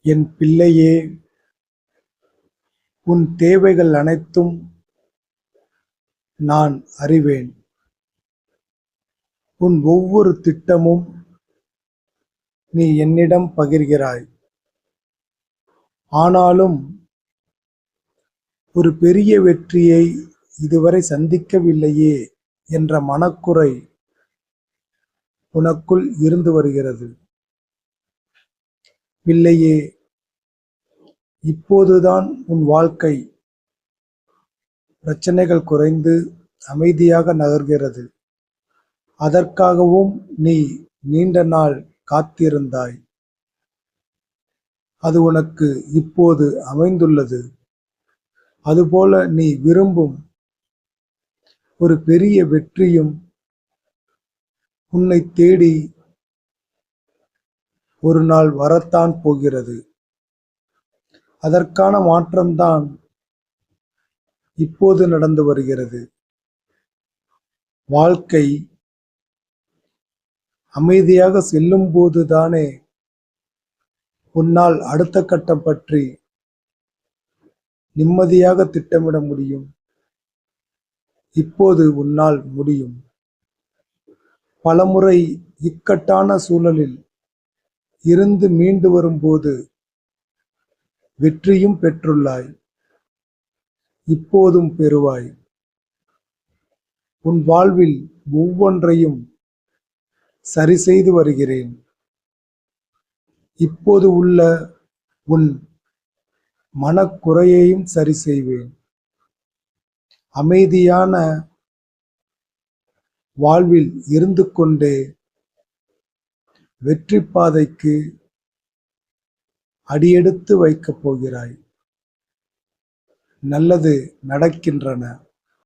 என் பிள்ளையே, உன் தேவைகள் அனைத்தும் நான் அறிவேன். உன் ஒவ்வொரு திட்டமும் நீ என்னிடம் பகிர்கிறாய். ஆனாலும் ஒரு பெரிய வெற்றியை இதுவரை சந்திக்கவில்லையே என்ற மனக்குறை உனக்குள் இருந்து வருகிறது. பிள்ளையே, இப்போதுதான் உன் வாழ்க்கை பிரச்சனைகள் குறைந்து அமைதியாக நகர்கிறது. அதற்காகவும் நீ நீண்ட நாள் காத்திருந்தாய். அது உனக்கு இப்போது அமைந்துள்ளது. அதுபோல நீ விரும்பும் ஒரு பெரிய வெற்றியும் உன்னை தேடி ஒரு நாள் வரத்தான் போகிறது. அதற்கான மாற்றம்தான் இப்போது நடந்து வருகிறது. வாழ்க்கை அமைதியாக செல்லும் போதுதானே உன்னால் அடுத்த கட்டம் பற்றி நிம்மதியாக திட்டமிட முடியும். இப்போது உன்னால் முடியும். பலமுறை இக்கட்டான சூழலில் இருந்து மீண்டு வரும்போது வெற்றியும் பெற்றுள்ளாய். இப்போதும் பெறுவாய். உன் வாழ்வில் ஒவ்வொன்றையும் சரி செய்து வருகிறேன். இப்போது உள்ள உன் மனக்குறையையும் சரி செய்வேன். அமைதியான வாழ்வில் இருந்து கொண்டே வெற்றி பாதைக்கு அடியெடுத்து வைக்கப் போகிறாய். நல்லது நடக்கின்றன.